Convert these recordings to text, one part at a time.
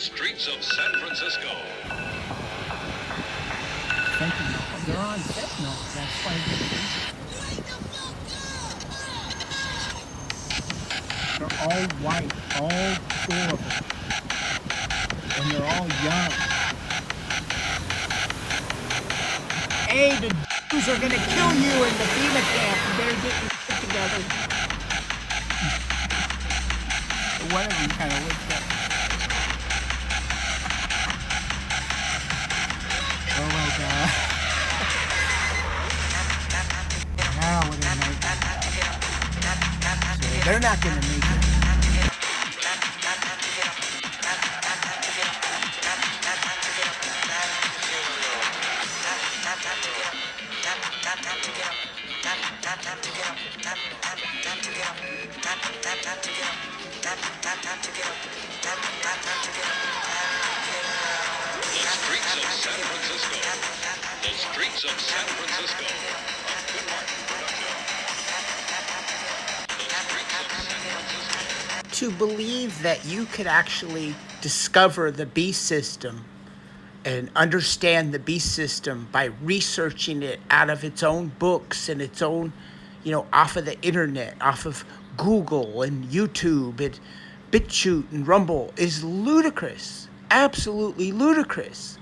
streets of San Francisco. Sentinel. They're on Sentinel. That's why they're all white, all four of them. And they're all young. Hey, the Jews are gonna kill you in the FEMA camp. You better get your shit together. One of them kind of looks up. Oh my god. Now what a nightmare. So they're not gonna make it. The streets of San Francisco. To believe that you could actually discover the beast system and understand the beast system by researching it out of its own books and its own, off of the internet, off of Google and YouTube and BitChute and Rumble is ludicrous, absolutely ludicrous.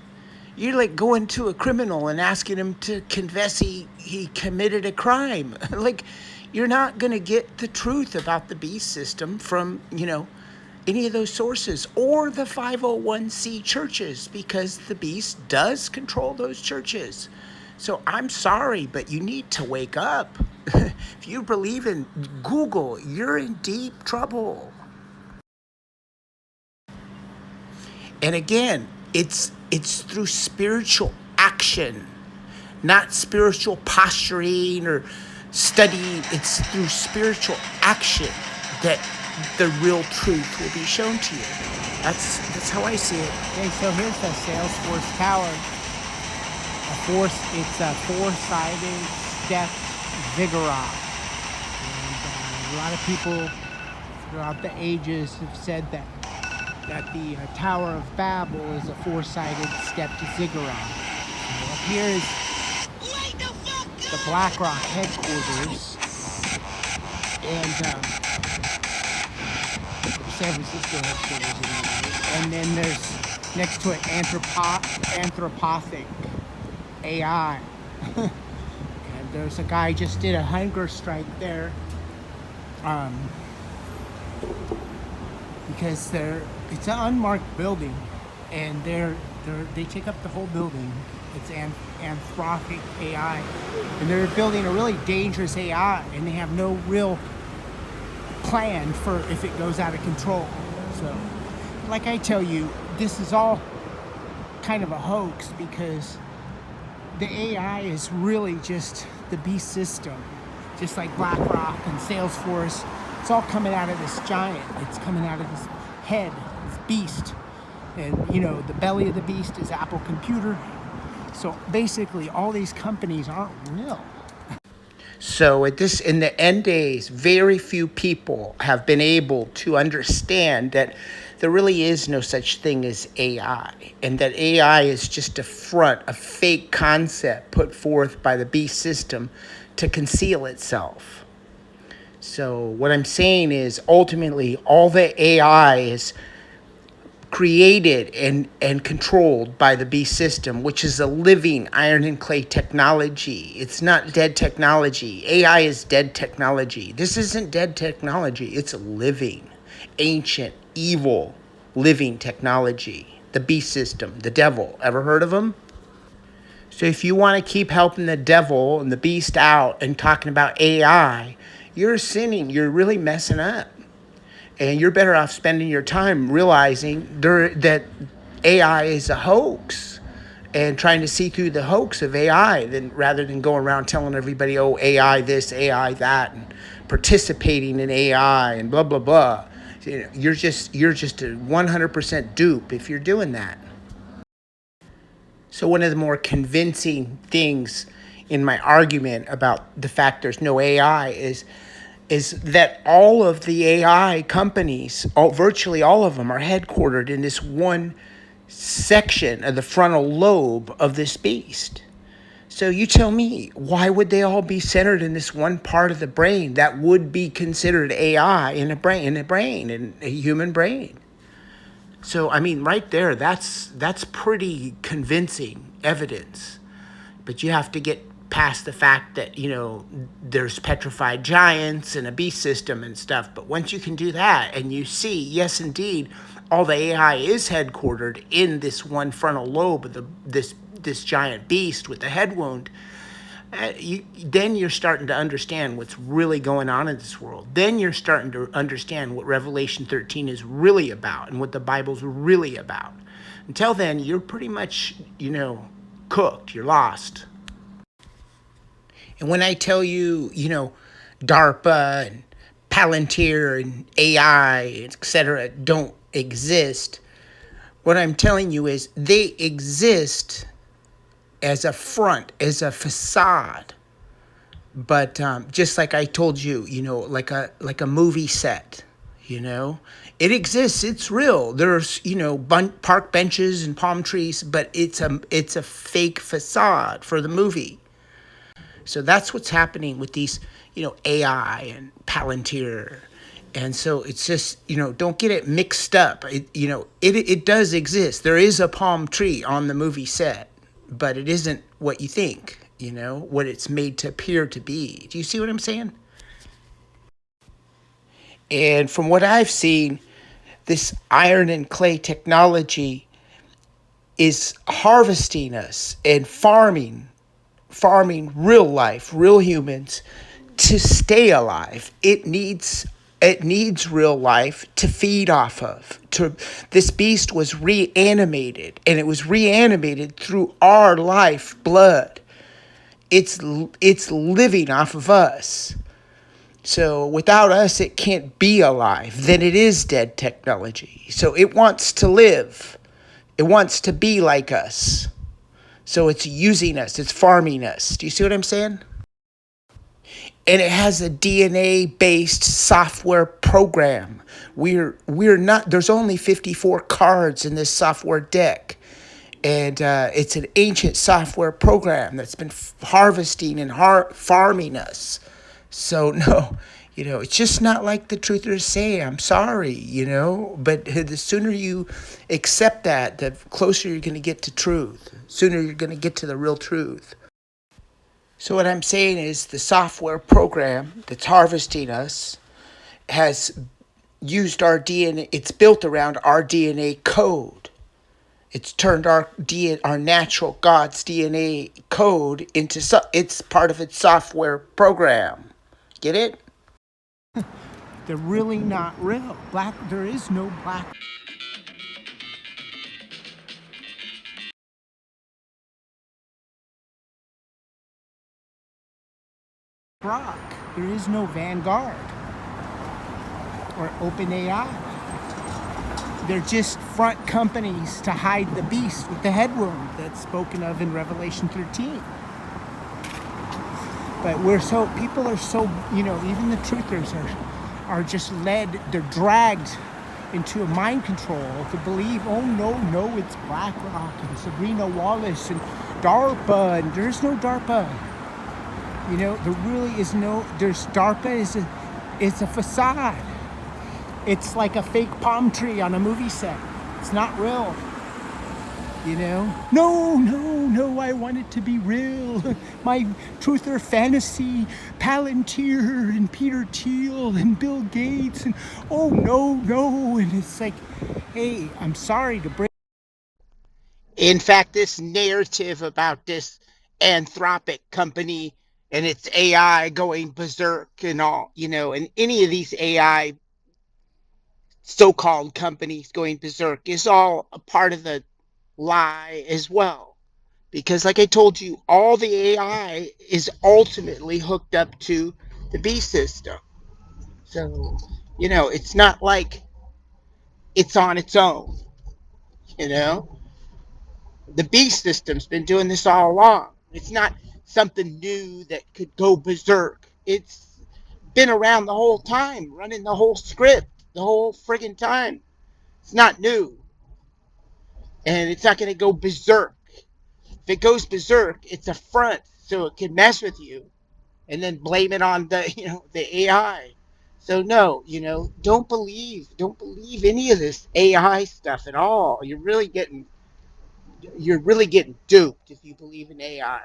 You're like going to a criminal and asking him to confess he committed a crime. Like, you're not going to get the truth about the beast system from, any of those sources or the 501c churches, because the beast does control those churches. So I'm sorry, but you need to wake up. If you believe in Google, you're in deep trouble. And again, it's through spiritual action, not spiritual posturing or studying. It's through spiritual action that the real truth will be shown to you. That's how I see it. Okay, so here's the Salesforce Tower. It's a four-sided stepped ziggurat. And a lot of people throughout the ages have said that the Tower of Babel is a four-sided stepped ziggurat. So up here is the BlackRock headquarters, and San Francisco headquarters, and then there's next to it anthropic AI. And there's a guy just did a hunger strike there, because it's an unmarked building, and they take up the whole building. It's anthropic AI, and they're building a really dangerous AI, and they have no real plan for if it goes out of control. So, like I tell you, this is all kind of a hoax, because the AI is really just the beast system, just like BlackRock and Salesforce. It's all coming out of this giant. It's coming out of this head, this beast. And, the belly of the beast is Apple Computer. So basically, all these companies aren't real. So in the end days, very few people have been able to understand that there really is no such thing as AI, and that AI is just a front, a fake concept put forth by the beast system to conceal itself. So what I'm saying is, ultimately, all the AI is created and controlled by the beast system, which is a living iron and clay technology. It's not dead technology. AI is dead technology. This isn't dead technology. It's a living, ancient, evil, living technology. The beast system, the devil. Ever heard of him? So if you want to keep helping the devil and the beast out and talking about AI, you're sinning. You're really messing up. And you're better off spending your time realizing that AI is a hoax and trying to see through the hoax of AI rather than going around telling everybody, oh, AI this, AI that, and participating in AI and blah, blah, blah. You're just a 100% dupe if you're doing that. So one of the more convincing things in my argument about the fact there's no AI is is that all of the AI companies, virtually all of them, are headquartered in this one section of the frontal lobe of this beast. So you tell me, why would they all be centered in this one part of the brain that would be considered AI in a human brain? So I mean, right there, that's pretty convincing evidence. But you have to get past the fact that there's petrified giants and a beast system and stuff. But once you can do that, and you see, yes, indeed, all the AI is headquartered in this one frontal lobe of this giant beast with the head wound. Then you're starting to understand what's really going on in this world. Then you're starting to understand what Revelation 13 is really about and what the Bible's really about. Until then, you're pretty much, cooked. You're lost. And when I tell you, DARPA and Palantir and AI, etc., don't exist, what I'm telling you is they exist as a front, as a facade. But just like I told you, like a movie set, it exists. It's real. There's park benches and palm trees, but it's a fake facade for the movie. So that's what's happening with these, AI and Palantir. And so it's just, don't get it mixed up. It does exist. There is a palm tree on the movie set, but it isn't what you think, what it's made to appear to be. Do you see what I'm saying? And from what I've seen, this iron and clay technology is harvesting us and farming real life, real humans to stay alive. It needs real life to feed off of. This beast was reanimated, and it was reanimated through our life blood. It's living off of us. So without us, it can't be alive. Then it is dead technology. So it wants to live. It wants to be like us. So it's using us, it's farming us. Do you see what I'm saying? And it has a DNA based software program. We're not, there's only 54 cards in this software deck. And it's an ancient software program that's been harvesting and farming us. So, no, it's just not like the truthers say. I'm sorry, but the sooner you accept that, the closer you're going to get to truth. Sooner you're going to get to the real truth. So, what I'm saying is the software program that's harvesting us has used our DNA, it's built around our DNA code. It's turned our natural God's DNA code into, it's part of its software program. Get it? They're really not real. There is no black rock. There is no Vanguard or OpenAI. They're just front companies to hide the beast with the head wound that's spoken of in Revelation 13. But people are so, even the truthers are just they're dragged into a mind control to believe, oh no, it's BlackRock and Sabrina Wallace and DARPA, and there's no DARPA. There really is there's DARPA is a facade. It's like a fake palm tree on a movie set. It's not real. No, I want it to be real. My truther fantasy, Palantir and Peter Thiel and Bill Gates, and oh no. And it's like, hey, I'm sorry to break. In fact, this narrative about this Anthropic company and its AI going berserk and all, and any of these AI so-called companies going berserk is all a part of the lie as well. Because like I told you, all the AI is ultimately hooked up to the B system. So, it's not like it's on its own, you know? The B system's been doing this all along. It's not something new that could go berserk. It's been around the whole time, running the whole script, the whole friggin' time. It's not new. And it's not going to go berserk. If it goes berserk, it's a front so it can mess with you and then blame it on the AI. So no, don't believe any of this AI stuff at all. You're really getting duped if you believe in AI.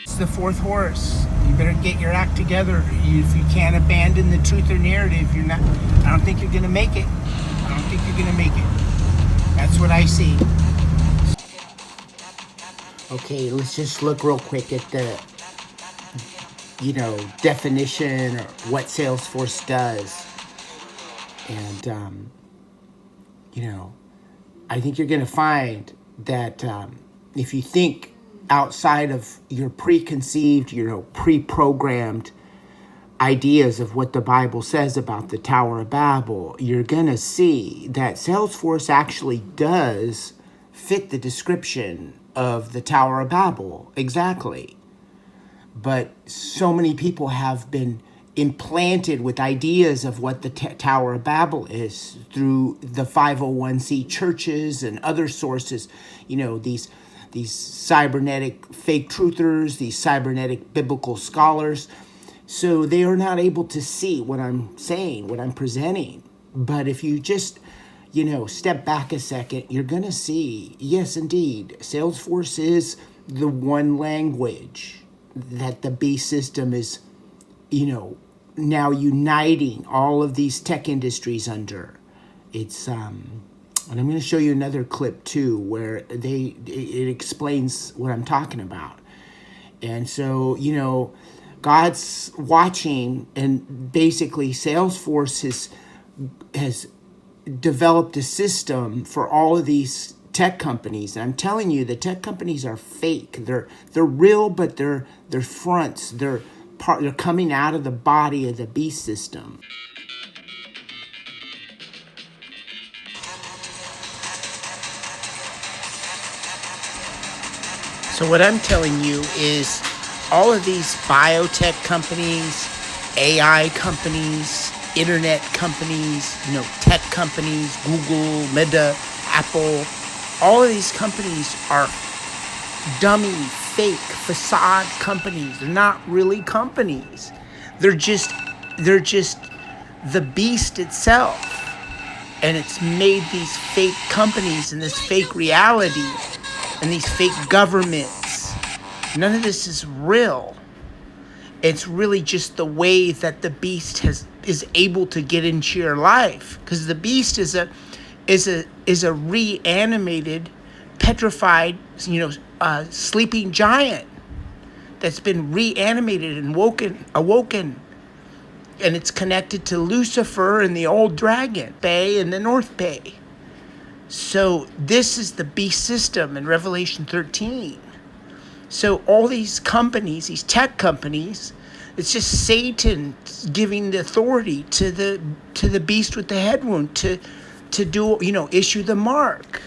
It's the fourth horse. You better get your act together. If you can't abandon the truth or narrative, you're not. I don't think you're gonna make it. I don't think you're gonna make it. That's what I see. Okay, let's just look real quick at the definition or what Salesforce does. And I think you're going to find that if you think outside of your preconceived, pre-programmed ideas of what the Bible says about the Tower of Babel, you're going to see that Salesforce actually does fit the description of the Tower of Babel exactly. But so many people have been implanted with ideas of what the Tower of Babel is through the 501c churches and other sources, these cybernetic fake truthers, these cybernetic biblical scholars. So they are not able to see what I'm saying, what I'm presenting. But if you just, step back a second, you're going to see, yes, indeed, Salesforce is the one language that the beast system is, now uniting all of these tech industries under. It's, and I'm going to show you another clip too, where it explains what I'm talking about. And so, God's watching, and basically Salesforce has developed a system for all of these tech companies. And I'm telling you, the tech companies are fake. They're real, but they're fronts. They're coming out of the body of the beast system. So what I'm telling you is all of these biotech companies, AI companies, internet companies, tech companies, Google, Meta, Apple, all of these companies are dummy, fake, facade companies. They're not really companies. They're just the beast itself. And it's made these fake companies and this fake reality and these fake governments. None of this is real. It's really just the way that the beast is able to get into your life, because the beast is a reanimated, petrified, sleeping giant that's been reanimated and awoken, and it's connected to Lucifer and the old dragon Bay and the North Bay. So this is the beast system in Revelation 13. So all these companies, these tech companies, it's just Satan giving the authority to the beast with the head wound to do, issue the mark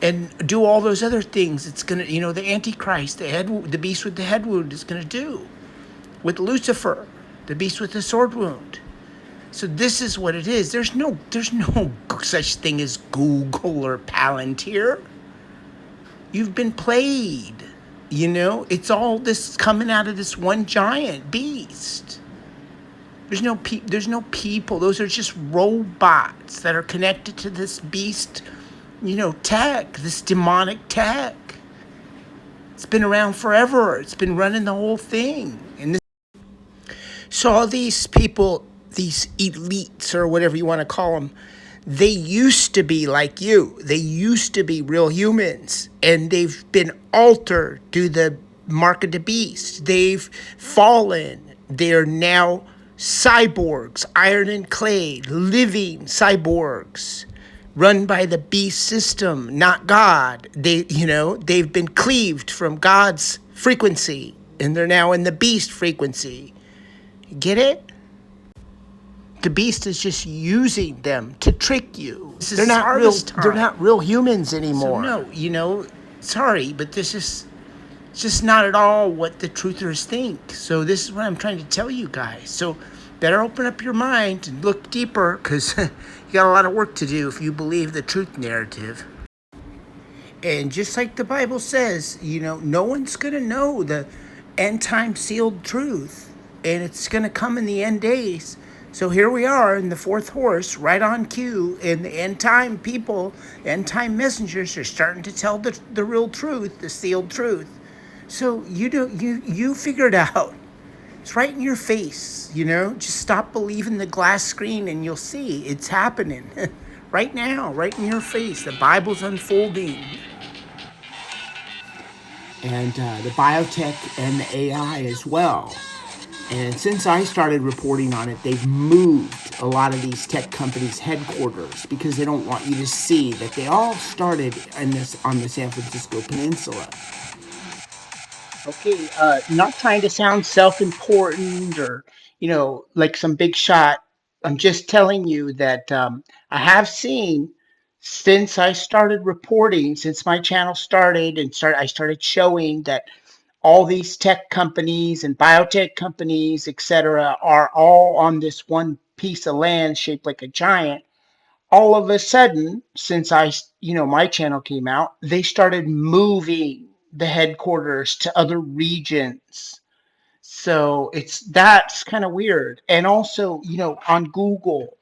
and do all those other things. It's gonna, the Antichrist, the beast with the head wound is gonna do with Lucifer, the beast with the sword wound. So this is what it is. There's no such thing as Google or Palantir. You've been played. It's all this coming out of this one giant beast. There's no people. Those are just robots that are connected to this beast, tech, this demonic tech. It's been around forever. It's been running the whole thing. So all these people, these elites or whatever you want to call them, they used to be like you. They used to be real humans, and they've been altered through the mark of the beast. They've fallen. They're now cyborgs, iron and clay, living cyborgs, run by the beast system, not God. They've been cleaved from God's frequency, and they're now in the beast frequency. Get it? The beast is just using them to trick you. They're not real humans anymore. So no, sorry, but this is It's just not at all what the truthers think. So this is what I'm trying to tell you guys. So better open up your mind and look deeper, because you got a lot of work to do if you believe the truth narrative. And just like the Bible says, no one's going to know the end time sealed truth. And it's going to come in the end days. So here we are in the fourth horse, right on cue. And the end time people, end time messengers are starting to tell the real truth, the sealed truth. So you figure it out. It's right in your face, Just stop believing the glass screen and you'll see it's happening. Right now, right in your face. The Bible's unfolding. And the biotech and the AI as well. And since I started reporting on it, they've moved a lot of these tech companies' headquarters because they don't want you to see that they all started on the San Francisco Peninsula. Okay, not trying to sound self-important or, like some big shot. I'm just telling you that I have seen since I started reporting, since my channel started I started showing that all these tech companies and biotech companies, etc., are all on this one piece of land shaped like a giant. All of a sudden, since my channel came out, they started moving the headquarters to other regions. So that's kind of weird. And also, on Google,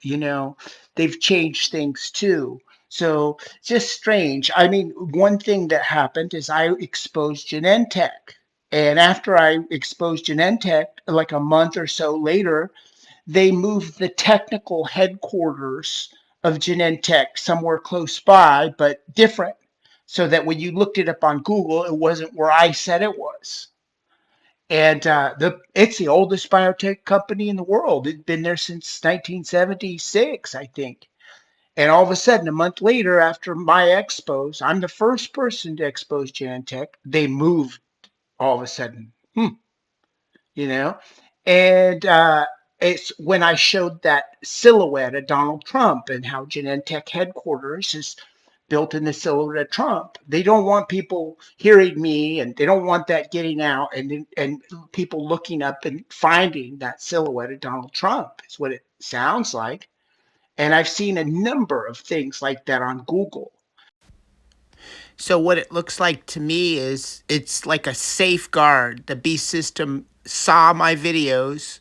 they've changed things too. So just strange. I mean, one thing that happened is I exposed Genentech. And after I exposed Genentech, like a month or so later, they moved the technical headquarters of Genentech somewhere close by, but different. So that when you looked it up on Google, it wasn't where I said it was. And it's the oldest biotech company in the world. It's been there since 1976, I think. And all of a sudden, a month later, after my expose, I'm the first person to expose Genentech. They moved all of a sudden. You know, and it's when I showed that silhouette of Donald Trump and how Genentech headquarters is built in the silhouette of Trump. They don't want people hearing me, and they don't want that getting out, and people looking up and finding that silhouette of Donald Trump is what it sounds like. And I've seen a number of things like that on Google. So what it looks like to me is it's like a safeguard. The beast system saw my videos.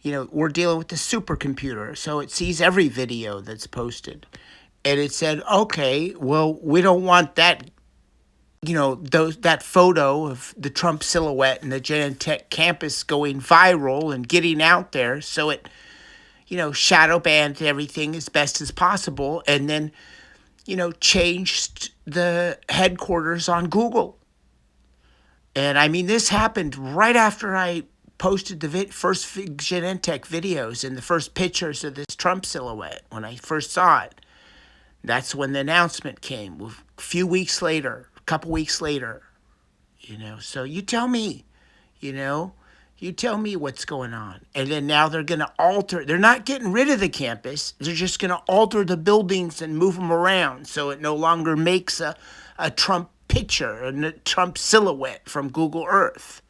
We're dealing with the supercomputer, so it sees every video that's posted. And it said, okay, well, we don't want that, that photo of the Trump silhouette and the Genentech campus going viral and getting out there. So it, shadow banned everything as best as possible. And then, changed the headquarters on Google. And I mean, this happened right after I posted the first Genentech videos and the first pictures of this Trump silhouette when I first saw it. That's when the announcement came. A few weeks later, a couple weeks later, So you tell me, you tell me what's going on. And then now they're going to alter. They're not getting rid of the campus. They're just going to alter the buildings and move them around so it no longer makes a Trump picture and a Trump silhouette from Google Earth.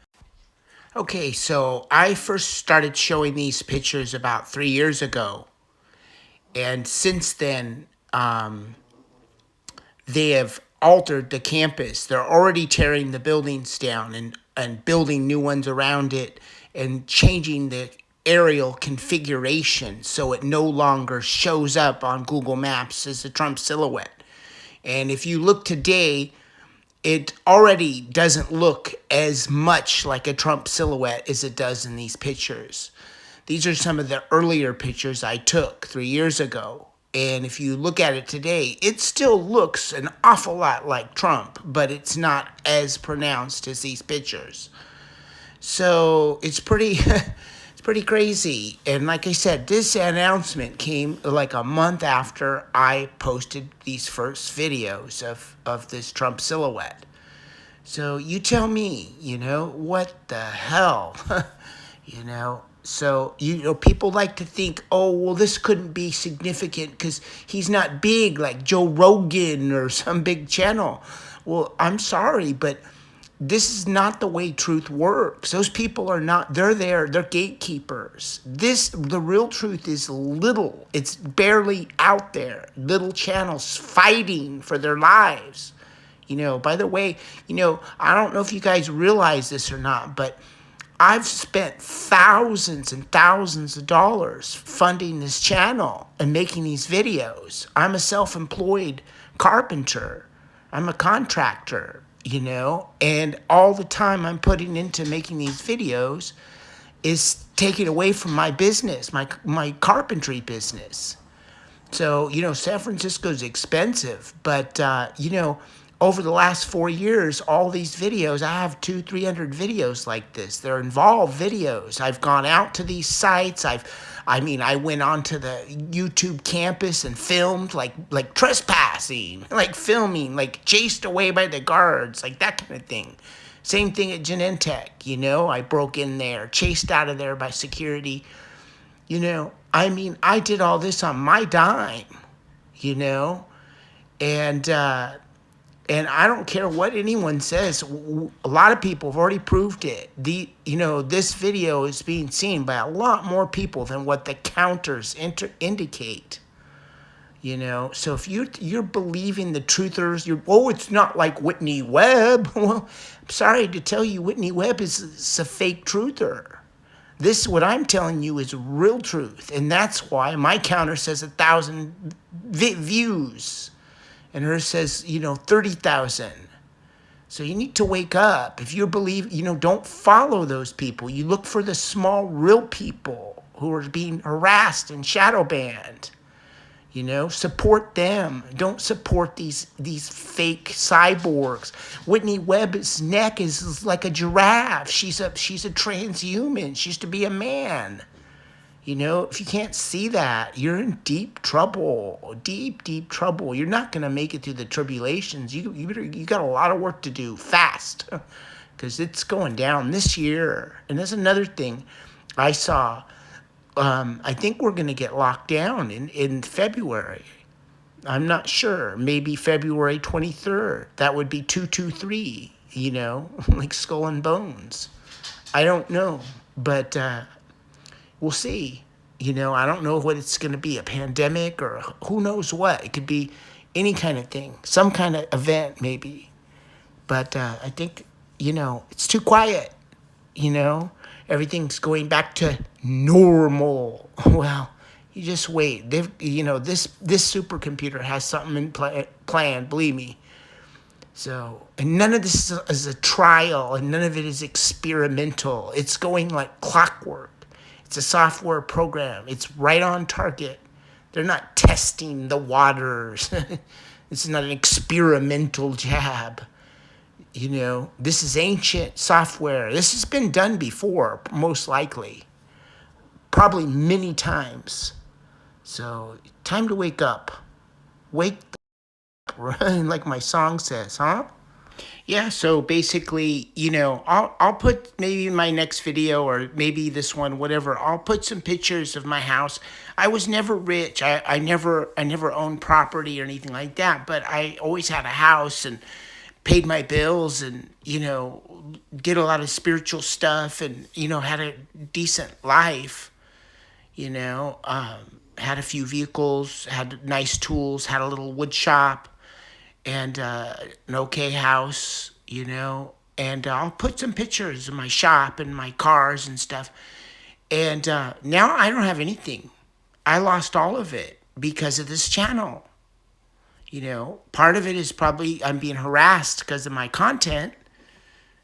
Okay, so I first started showing these pictures about 3 years ago. And since then, they have altered the campus. They're already tearing the buildings down and building new ones around it and changing the aerial configuration so it no longer shows up on Google Maps as a Trump silhouette. And if you look today, it already doesn't look as much like a Trump silhouette as it does in these pictures. These are some of the earlier pictures I took 3 years ago. And if you look at it today, it still looks an awful lot like Trump, but it's not as pronounced as these pictures. So it's pretty it's pretty crazy. And like I said, this announcement came like a month after I posted these first videos of this Trump silhouette. So you tell me, what the hell? So, people like to think, oh, well, this couldn't be significant because he's not big like Joe Rogan or some big channel. Well, I'm sorry, but this is not the way truth works. Those people are not, they're gatekeepers. The real truth is little. It's barely out there. Little channels fighting for their lives. By the way, I don't know if you guys realize this or not, but I've spent thousands and thousands of dollars funding this channel and making these videos. I'm a self-employed carpenter. I'm a contractor, and all the time I'm putting into making these videos is taken away from my business, my carpentry business. So, San Francisco's expensive, but, over the last 4 years, all these videos, I have 300 videos like this. They're involved videos. I've gone out to these sites. I went onto the YouTube campus and filmed like trespassing, like filming, like chased away by the guards, like that kind of thing. Same thing at Genentech, I broke in there, chased out of there by security. I did all this on my dime, and I don't care what anyone says. A lot of people have already proved it. This video is being seen by a lot more people than what the counters indicate. So if you're believing the truthers, it's not like Whitney Webb. Well, I'm sorry to tell you, Whitney Webb is a fake truther. What I'm telling you is real truth, and that's why my counter says 1,000 views, and hers says 30,000. So you need to wake up. If you believe, don't follow those people. You look for the small, real people who are being harassed and shadow banned. Support them. Don't support these fake cyborgs. Whitney Webb's neck is like a giraffe. She's a transhuman. She used to be a man. If you can't see that, you're in deep trouble. Deep, deep trouble. You're not gonna make it through the tribulations. You got a lot of work to do fast, because it's going down this year. And there's another thing I saw. I think we're going to get locked down in February. I'm not sure. Maybe February 23rd. That would be 223, like Skull and Bones. I don't know, but we'll see. I don't know what it's going to be, a pandemic or who knows what. It could be any kind of thing, some kind of event maybe. But I think, it's too quiet, Everything's going back to normal. Well, you just wait. This supercomputer has something planned, believe me. So, and none of this is a trial, and none of it is experimental. It's going like clockwork. It's a software program. It's right on target. They're not testing the waters. This is not an experimental jab. This is ancient software. This has been done before, most likely. Probably many times. So, time to wake up. Wake up, like my song says, huh? Yeah, so basically, I'll put maybe in my next video or maybe this one, whatever. I'll put some pictures of my house. I was never rich. I never owned property or anything like that, but I always had a house and paid my bills and, did a lot of spiritual stuff and, had a decent life, had a few vehicles, had nice tools, had a little wood shop and an okay house, and I'll put some pictures of my shop and my cars and stuff. And now I don't have anything. I lost all of it because of this channel. Part of it is probably I'm being harassed because of my content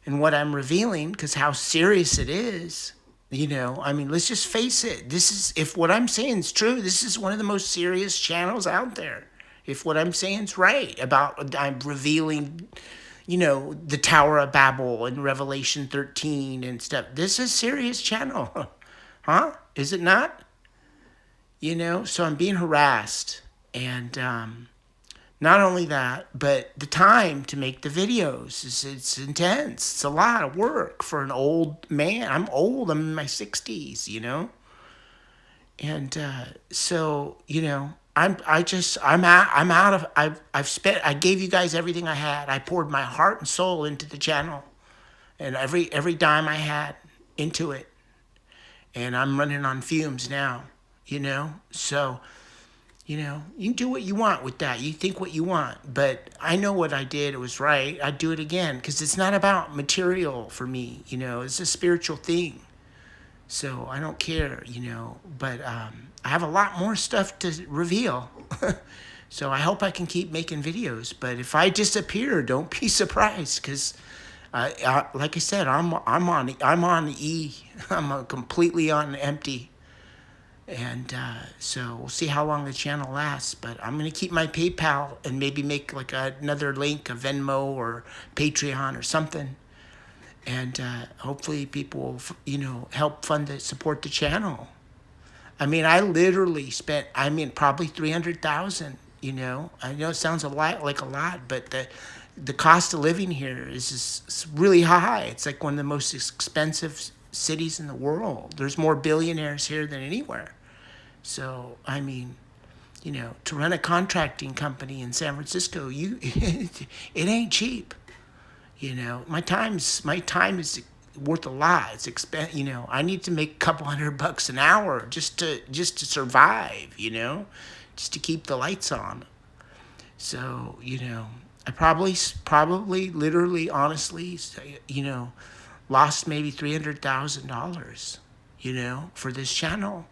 and what I'm revealing, because how serious it is. Let's just face it. If what I'm saying is true, this is one of the most serious channels out there. If what I'm saying is right about I'm revealing, the Tower of Babel and Revelation 13 and stuff. This is a serious channel. Huh? Is it not? So I'm being harassed. And not only that, but the time to make the videos it's intense. It's a lot of work for an old man. I'm old. I'm in my 60s, And so, I'm out of. I gave you guys everything I had. I poured my heart and soul into the channel. and every dime I had into it, and I'm running on fumes now, you know. So, you know, you can do what you want with that. You think what you want, but I know what I did. It was right. I'd do it again because it's not about material for me. You know, it's a spiritual thing. So I don't care, you know. But I have a lot more stuff to reveal. So I hope I can keep making videos. But if I disappear, don't be surprised because, like I said, I'm on E. I'm completely on empty. And so we'll see how long the channel lasts. But I'm going to keep my PayPal and maybe make like another link, a Venmo or Patreon or something. And hopefully people will, you know, help support the channel. I mean, I literally spent, probably 300,000, you know. I know it sounds like a lot, but the cost of living here is just really high. It's like one of the most expensive cities in the world. There's more billionaires here than anywhere. So, I mean, you know, to run a contracting company in San Francisco, it ain't cheap. You know, my time is worth a lot. You know, I need to make a couple $100 an hour just to survive. You know, just to keep the lights on. So, you know, I probably literally honestly, you know, lost maybe $300,000. You know, for this channel.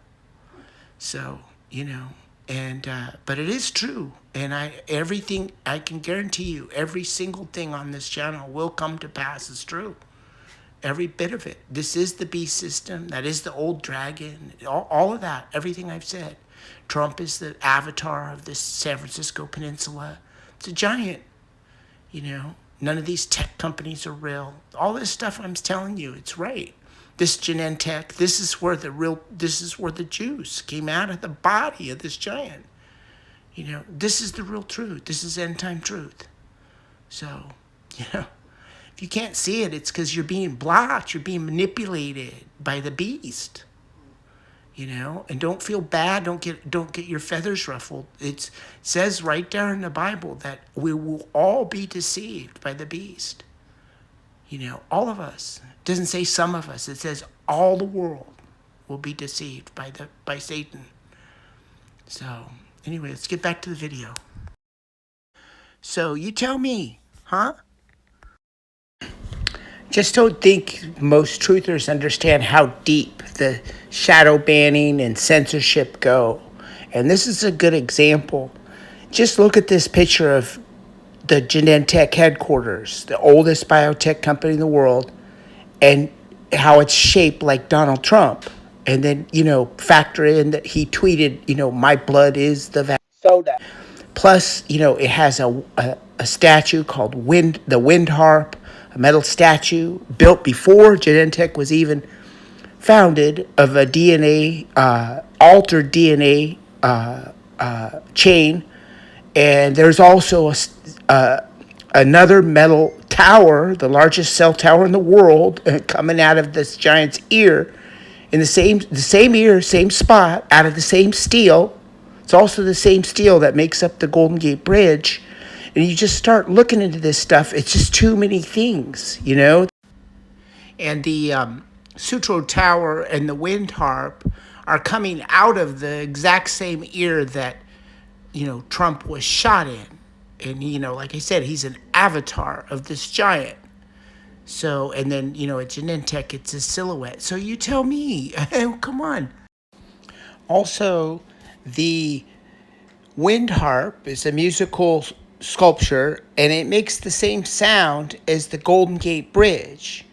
So, you know, and but it is true, and everything I can guarantee you, every single thing on this channel will come to pass is true. Every bit of it. This is the beast system. That is the old dragon. All of that. Everything I've said. Trump is the avatar of this San Francisco peninsula. It's a giant. You know, none of these tech companies are real. All this stuff I'm telling you, it's right. This Genentech, this is where the juice came out of the body of this giant. You know, this is the real truth. This is end time truth. So, you know, if you can't see it, it's because you're being blocked. You're being manipulated by the beast. You know, and don't feel bad. Don't get your feathers ruffled. It says right there in the Bible that we will all be deceived by the beast. You know, all of us. It doesn't say some of us. It says all the world will be deceived by Satan. So, anyway, let's get back to the video. So, you tell me, huh? Just don't think most truthers understand how deep the shadow banning and censorship go. And this is a good example. Just look at this picture of the Genentech headquarters, the oldest biotech company in the world, and how it's shaped like Donald Trump. And then, you know, factor in that he tweeted, you know, my blood is the soda. Plus, you know, it has a statue called the Wind Harp, a metal statue built before Genentech was even founded, of a altered DNA chain. And there's also another metal tower, the largest cell tower in the world, coming out of this giant's ear, in the same ear, same spot, out of the same steel. It's also the same steel that makes up the Golden Gate Bridge. And you just start looking into this stuff. It's just too many things, you know. And the Sutro Tower and the Wind Harp are coming out of the exact same ear that, you know, Trump was shot in. And, you know, like I said, he's an avatar of this giant. So, and then, you know, at Genentech, it's a silhouette. So you tell me, come on. Also, the Wind Harp is a musical sculpture, and it makes the same sound as the Golden Gate Bridge,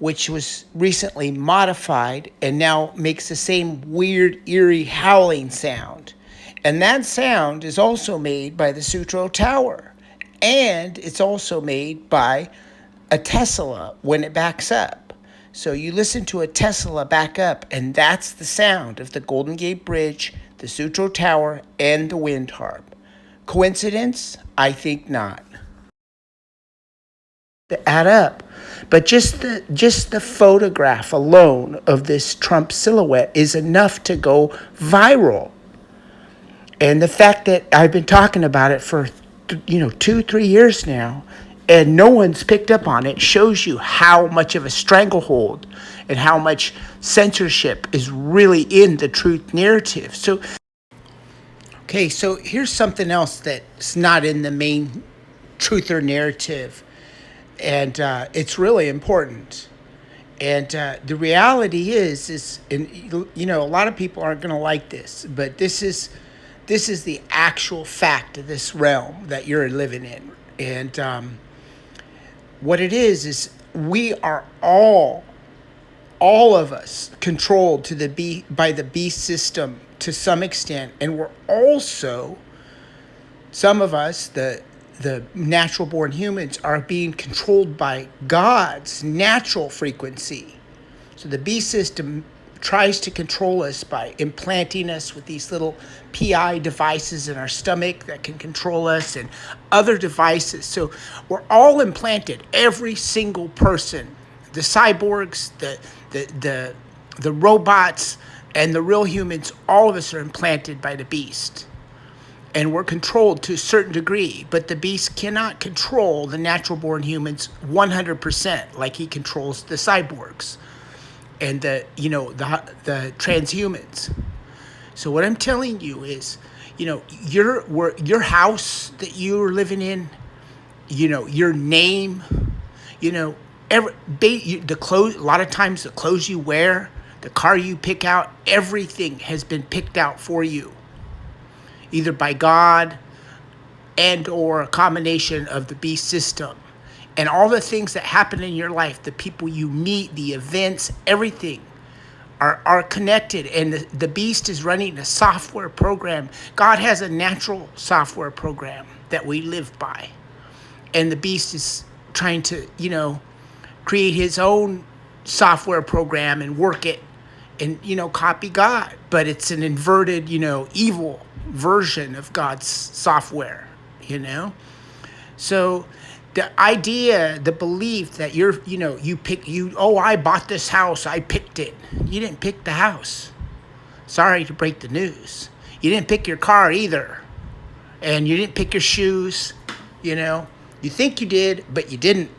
which was recently modified and now makes the same weird, eerie howling sound. And that sound is also made by the Sutro Tower. And it's also made by a Tesla when it backs up. So you listen to a Tesla back up, and that's the sound of the Golden Gate Bridge, the Sutro Tower, and the Wind Harp. Coincidence? I think not. To add up. But just the photograph alone of this Trump silhouette is enough to go viral. And the fact that I've been talking about it for, you know, 2-3 years now, and no one's picked up on it, shows you how much of a stranglehold and how much censorship is really in the truth narrative. So, okay, so here's something else that's not in the main truther narrative, and it's really important. And the reality is, and you know, a lot of people aren't going to like this, but this is the actual fact of this realm that you're living in. And what it is we are all of us controlled by the beast system to some extent, and we're also, some of us, the natural born humans, are being controlled by God's natural frequency. So the beast system tries to control us by implanting us with these little PI devices in our stomach that can control us, and other devices. So we're all implanted, every single person, the cyborgs, the robots, and the real humans, all of us are implanted by the beast. And we're controlled to a certain degree, but the beast cannot control the natural born humans 100% like he controls the cyborgs and the transhumans. So what I'm telling you is, your house that you're living in, your name, the clothes. A lot of times, the clothes you wear, the car you pick out, everything has been picked out for you, either by God and or a combination of the beast system. And all the things that happen in your life, the people you meet, the events, everything are connected. And the beast is running a software program. God has a natural software program that we live by. And the beast is trying to, create his own software program and work it and, copy God. But it's an inverted, evil version of God's software, So the idea, the belief that I bought this house, I picked it. You didn't pick the house. Sorry to break the news. You didn't pick your car either. And you didn't pick your shoes, You think you did, but you didn't.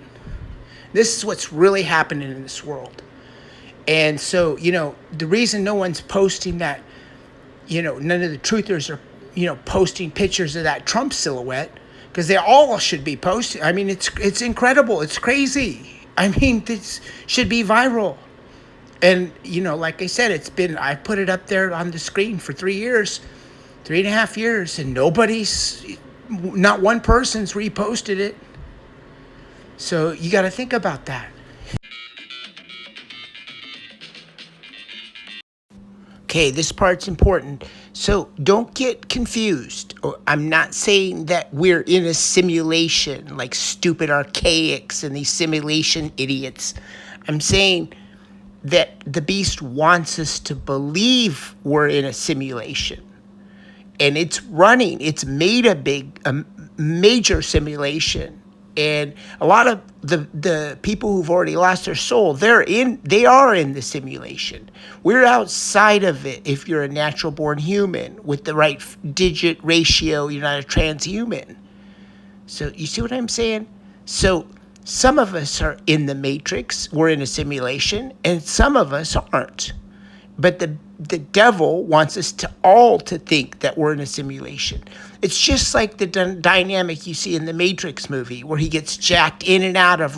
This is what's really happening in this world. And so, the reason no one's posting that, none of the truthers are, posting pictures of that Trump silhouette, because they all should be posted. I mean, it's incredible. It's crazy. I mean, this should be viral. And, like I said, I put it up there on the screen for 3 years, 3.5 years, and not one person's reposted it. So you got to think about that. Okay, this part's important. So don't get confused. I'm not saying that we're in a simulation like stupid archaics and these simulation idiots. I'm saying that the beast wants us to believe we're in a simulation. And it's running. It's made a major simulation. And a lot of the people who've already lost their soul, they are in the simulation. We're outside of it. If you're a natural born human with the right digit ratio, you're not a transhuman. So you see what I'm saying? So some of us are in the matrix, we're in a simulation, and some of us aren't. But the devil wants us to think that we're in a simulation. It's just like the dynamic you see in the Matrix movie, where he gets jacked in and out of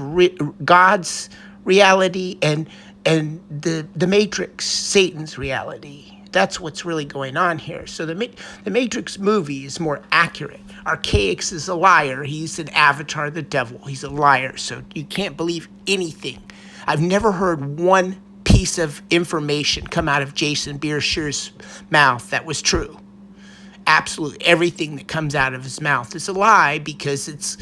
God's reality and the Matrix, Satan's reality. That's what's really going on here. So the Matrix movie is more accurate. Archaics is a liar. He's an avatar of the devil. He's a liar. So you can't believe anything. I've never heard one piece of information come out of Jason Beersher's mouth that was true. Absolutely everything that comes out of his mouth is a lie, because it's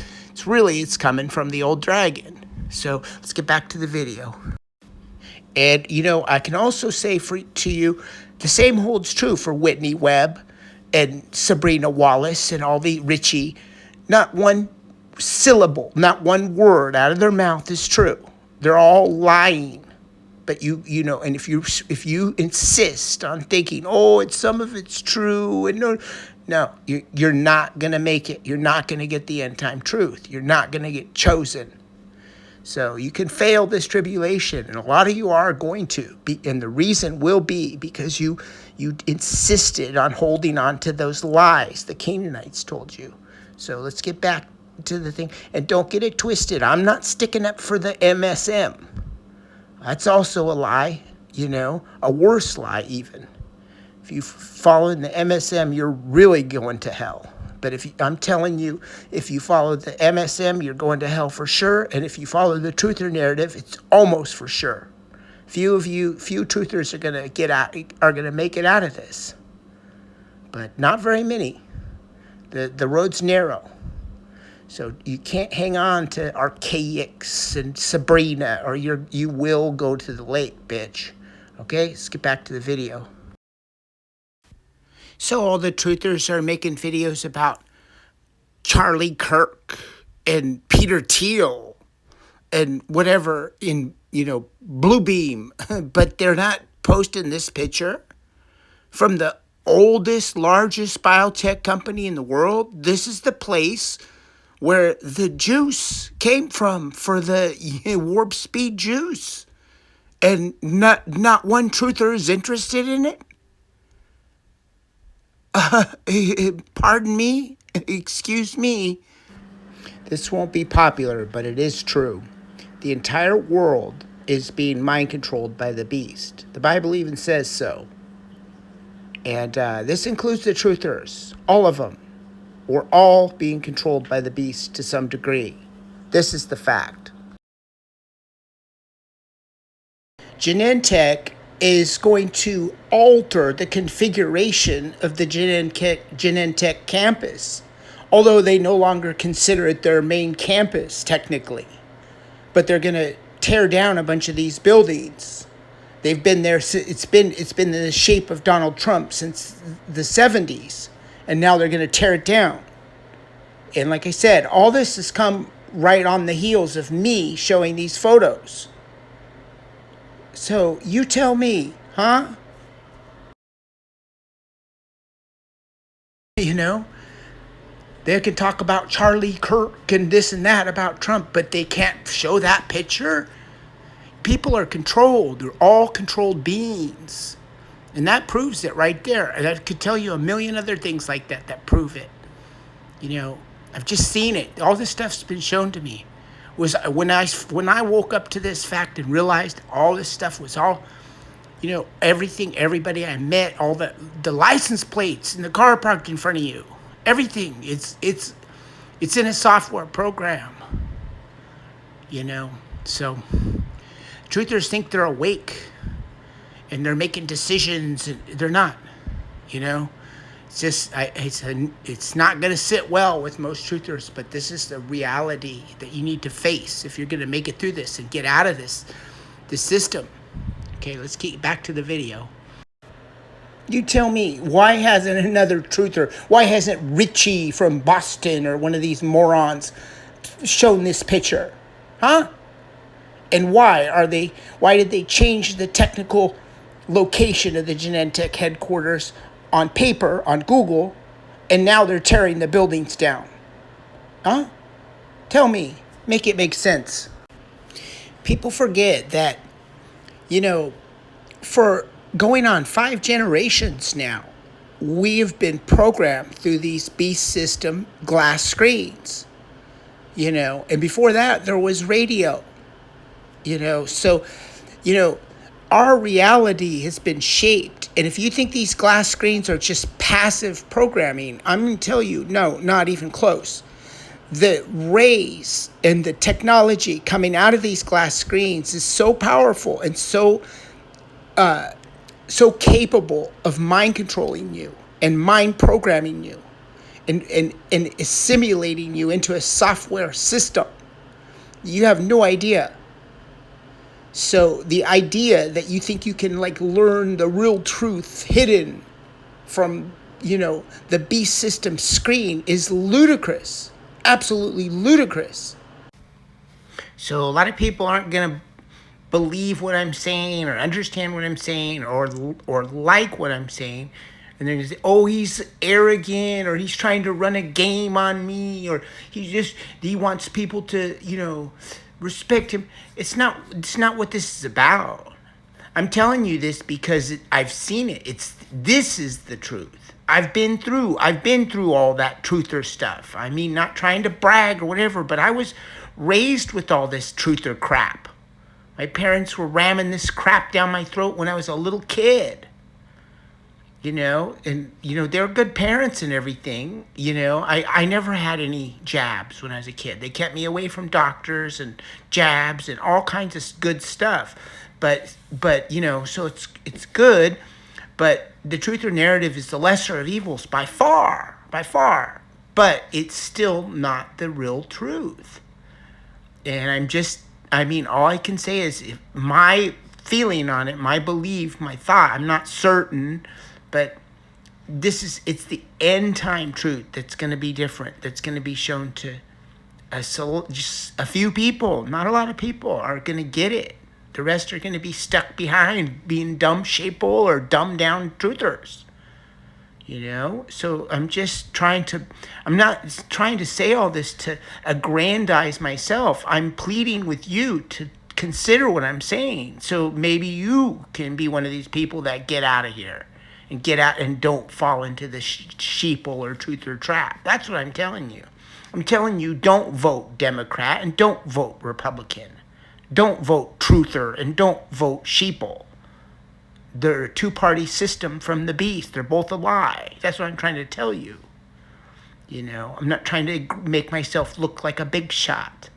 coming from the old dragon. So let's get back to the video. And I can also say to you, the same holds true for Whitney Webb and Sabrina Wallace and all the Richie. Not one syllable, not one word out of their mouth is true. They're all lying. But and if you insist on thinking, some of it's true, and No, you're not going to make it. You're not going to get the end time truth. You're not going to get chosen. So you can fail this tribulation, and a lot of you are going to be, and the reason will be because you insisted on holding on to those lies the Canaanites told you. So let's get back to the thing, and don't get it twisted. I'm not sticking up for the MSM. That's also a lie, a worse lie even. If you follow in the MSM, you're really going to hell. But I'm telling you, if you follow the MSM, you're going to hell for sure. And if you follow the truther narrative, it's almost for sure. Few truthers are going to make it out of this, but not very many. The road's narrow, so you can't hang on to Archaics and Sabrina, or you will go to the lake, bitch. Okay, let's get back to the video. So all the truthers are making videos about Charlie Kirk and Peter Thiel and whatever in, Bluebeam, but they're not posting this picture from the oldest, largest biotech company in the world. This is the place where the juice came from for the warp speed juice. And not one truther is interested in it. Pardon me? Excuse me? This won't be popular, but it is true. The entire world is being mind controlled by the beast. The Bible even says so. And this includes the truthers, all of them. We're all being controlled by the beast to some degree. This is the fact. Genentech is going to alter the configuration of the Genentech campus, although they no longer consider it their main campus technically. But they're going to tear down a bunch of these buildings. They've been there. It's been in the shape of Donald Trump since the 70s, and now they're going to tear it down. And like I said, all this has come right on the heels of me showing these photos. So you tell me, huh? They can talk about Charlie Kirk and this and that about Trump, but they can't show that picture. People are controlled. They're all controlled beings. And that proves it right there. And I could tell you a million other things like that prove it. I've just seen it. All this stuff's been shown to me. Was when I woke up to this fact and realized all this stuff was all, everything, everybody I met, all the license plates in the car parked in front of you, everything. It's in a software program. So truthers think they're awake and they're making decisions, and they're not. It's just it's not going to sit well with most truthers, but this is the reality that you need to face if you're going to make it through this and get out of this system. Okay, let's get back to the video. You tell me, why hasn't another truther, why hasn't Richie from Boston or one of these morons shown this picture? Huh? And why did they change the technical location of the Genentech headquarters on paper, on Google, and now they're tearing the buildings down? Huh? Tell me. Make it make sense. People forget that, for going on 5 generations now, we've been programmed through these beast system glass screens, and before that there was radio, so, our reality has been shaped. And if you think these glass screens are just passive programming, I'm going to tell you, no, not even close. The rays and the technology coming out of these glass screens is so powerful and so capable of mind controlling you and mind programming you and assimilating you into a software system. You have no idea. So the idea that you think you can learn the real truth hidden from, the beast system screen is ludicrous. Absolutely ludicrous. So a lot of people aren't going to believe what I'm saying or understand what I'm saying or like what I'm saying. And they're gonna say, "Oh, he's arrogant, or he's trying to run a game on me, or he wants people to, respect him." It's not what this is about. I'm telling you this because I've seen it. This is the truth. I've been through all that truther stuff. I mean, not trying to brag or whatever, but I was raised with all this truther crap. My parents were ramming this crap down my throat when I was a little kid. And they're good parents and everything. I never had any jabs when I was a kid. They kept me away from doctors and jabs and all kinds of good stuff. But so it's good, but the truth or narrative is the lesser of evils by far. But it's still not the real truth. And all I can say is if my feeling on it, my belief, my thought, I'm not certain, but it's the end time truth that's going to be different, that's going to be shown to just a few people. Not a lot of people are going to get it. The rest are going to be stuck behind being dumb sheeple or dumbed down truthers. So I'm not trying to say all this to aggrandize myself. I'm pleading with you to consider what I'm saying. So maybe you can be one of these people that get out of here and get out and don't fall into the sheeple or truther trap. That's what I'm telling you. I'm telling you, don't vote Democrat and don't vote Republican. Don't vote truther and don't vote sheeple. They're a two-party system from the beast. They're both a lie. That's what I'm trying to tell you. I'm not trying to make myself look like a big shot.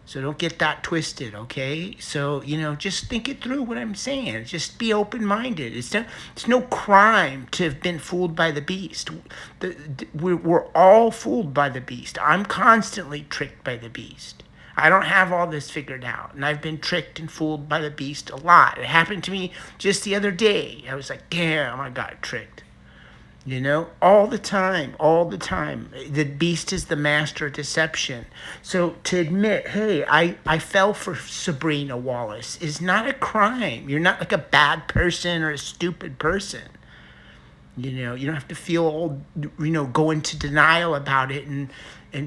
So don't get that twisted, okay? So, just think it through what I'm saying. Just be open-minded. It's no crime to have been fooled by the beast. We're all fooled by the beast. I'm constantly tricked by the beast. I don't have all this figured out, and I've been tricked and fooled by the beast a lot. It happened to me just the other day. I was like, damn, I got tricked. All the time. The beast is the master of deception. So to admit, hey, I fell for Sabrina Wallace is not a crime. You're not like a bad person or a stupid person. You don't have to feel all, go into denial about it and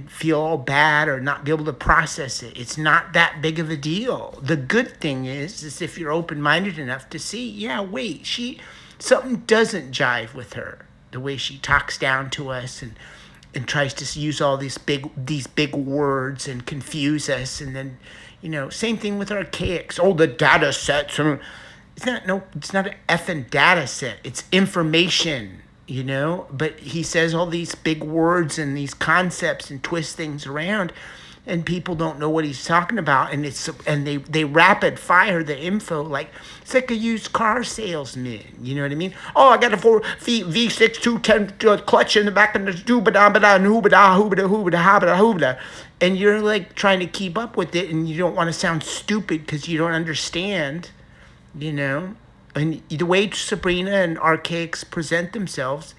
feel all bad or not be able to process it. It's not that big of a deal. The good thing is if you're open-minded enough to see, yeah, wait, something doesn't jive with her. The way she talks down to us and tries to use all these big words and confuse us. And then, same thing with archaics. Oh, the data sets. It's not an effing data set. It's information, But he says all these big words and these concepts and twists things around, and people don't know what he's talking about. And they rapid fire the info like it's like a used car salesman. You know what I mean? Oh, I got a V6 210 clutch in the back of the hoobada, and you're like trying to keep up with it, and you don't want to sound stupid because you don't understand. And the way Sabrina and Archaics present themselves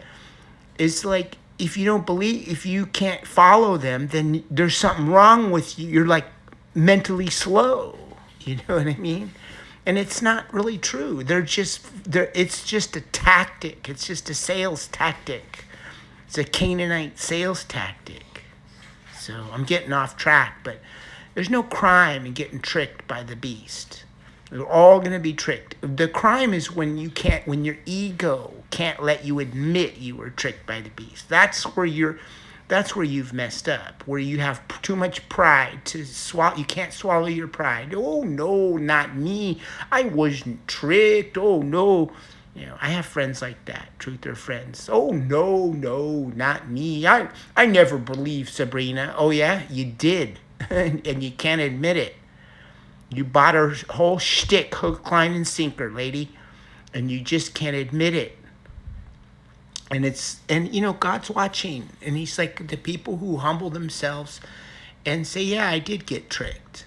is like, if you can't follow them, then there's something wrong with you. You're like mentally slow. You know what I mean? And it's not really true. It's just a tactic. It's just a sales tactic. It's a Canaanite sales tactic. So I'm getting off track, but there's no crime in getting tricked by the beast. We're all going to be tricked. The crime is when your ego can't let you admit you were tricked by the beast. That's where you've messed up. Where you have too much pride to swallow. You can't swallow your pride. Oh no, not me. I wasn't tricked. Oh no. I have friends like that. Truther friends. Oh no, not me. I never believed Sabrina. Oh yeah, you did, and you can't admit it. You bought her whole shtick, hook, line, and sinker, lady, and you just can't admit it. And God's watching, and He's like, the people who humble themselves and say, yeah, I did get tricked,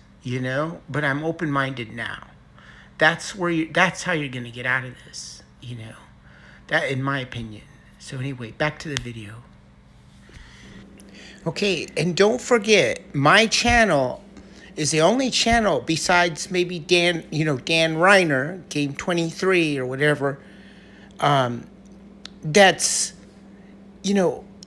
but I'm open-minded now. That's how you're gonna get out of this, That, in my opinion. So anyway, back to the video. Okay, and don't forget, my channel is the only channel besides maybe Dan Ryner, Game 23 or whatever, that's,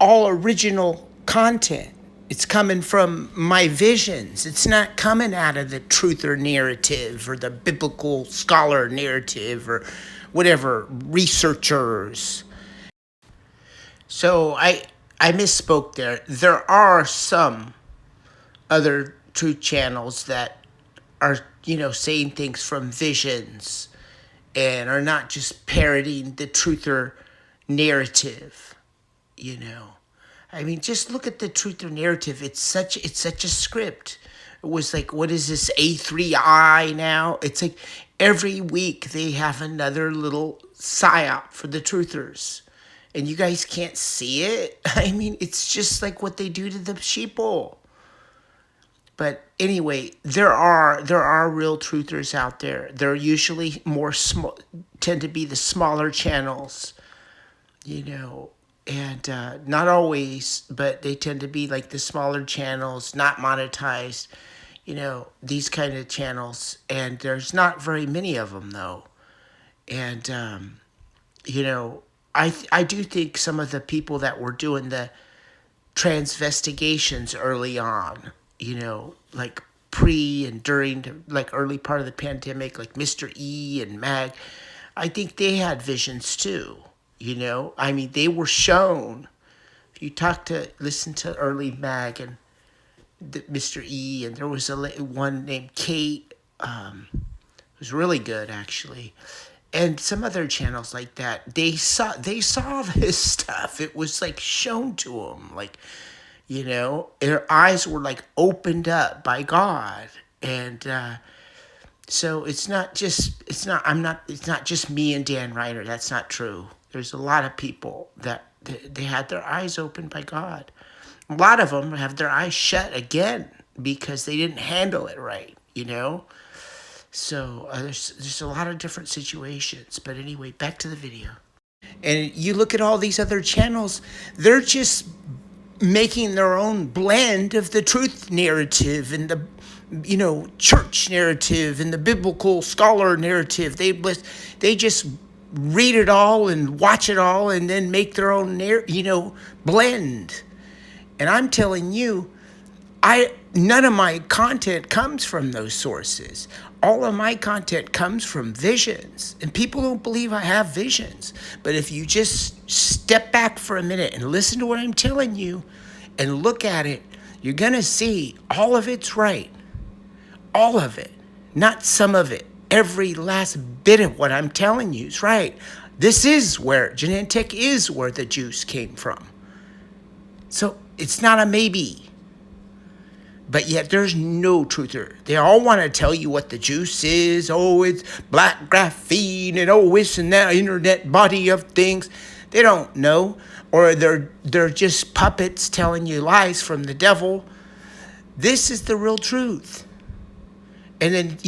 all original content. It's coming from my visions. It's not coming out of the truther narrative or the biblical scholar narrative or whatever, researchers. So I misspoke there. There are some other truth channels that are, saying things from visions and are not just parroting the truther narrative, I mean, just look at the truther narrative. It's such a script. It was like, what is this, A3I now? It's like every week they have another little psyop for the truthers. And you guys can't see it. I mean, it's just like what they do to the sheeple. But anyway, there are real truthers out there. They're usually tend to be the smaller channels, and not always, but they tend to be like the smaller channels, not monetized, these kind of channels. And there's not very many of them though. And I do think some of the people that were doing the transvestigations early on, like pre and during the like early part of the pandemic, like Mr. E and Mag, I think they had visions too. I mean, they were shown. If you listen to early Mag and Mr. E, and there was one named Kate, it was really good actually, and some other channels like that. They saw this stuff. It was like shown to them, like, their eyes were like opened up by God. And so it's not just me and Dan Ryner. That's not true. There's a lot of people that they had their eyes opened by God. A lot of them have their eyes shut again because they didn't handle it right, So there's a lot of different situations. But anyway, back to the video. And you look at all these other channels, they're just making their own blend of the truth narrative and the church narrative and the biblical scholar narrative. They just read it all and watch it all and then make their own blend. And I'm telling you, none of my content comes from those sources. All of my content comes from visions. And people don't believe I have visions. But if you just step back for a minute and listen to what I'm telling you and look at it, you're going to see all of it's right. All of it. Not some of it. Every last bit of what I'm telling you is right. Genentech is where the juice came from. So it's not a maybe. But yet there's no truther. They all want to tell you what the juice is. Oh, it's black graphene and it's in that internet body of things. They don't know. Or they're just puppets telling you lies from the devil. This is the real truth. And then,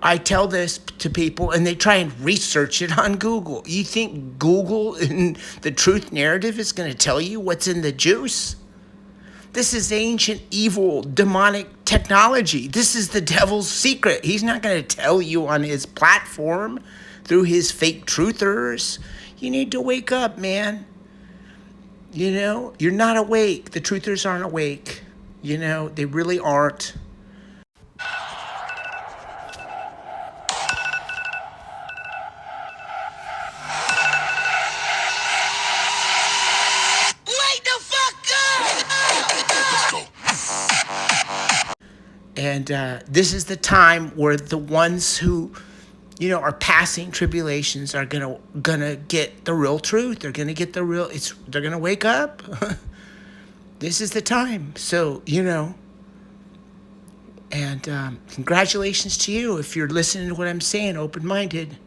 I tell this to people and they try and research it on Google. You think Google and the truth narrative is going to tell you what's in the juice? This is ancient, evil, demonic technology. This is the devil's secret. He's not going to tell you on his platform through his fake truthers. You need to wake up, man. You're not awake. The truthers aren't awake. They really aren't. And this is the time where the ones who, are passing tribulations are gonna get the real truth. They're gonna get they're gonna wake up. This is the time. So, and congratulations to you if you're listening to what I'm saying, open-minded.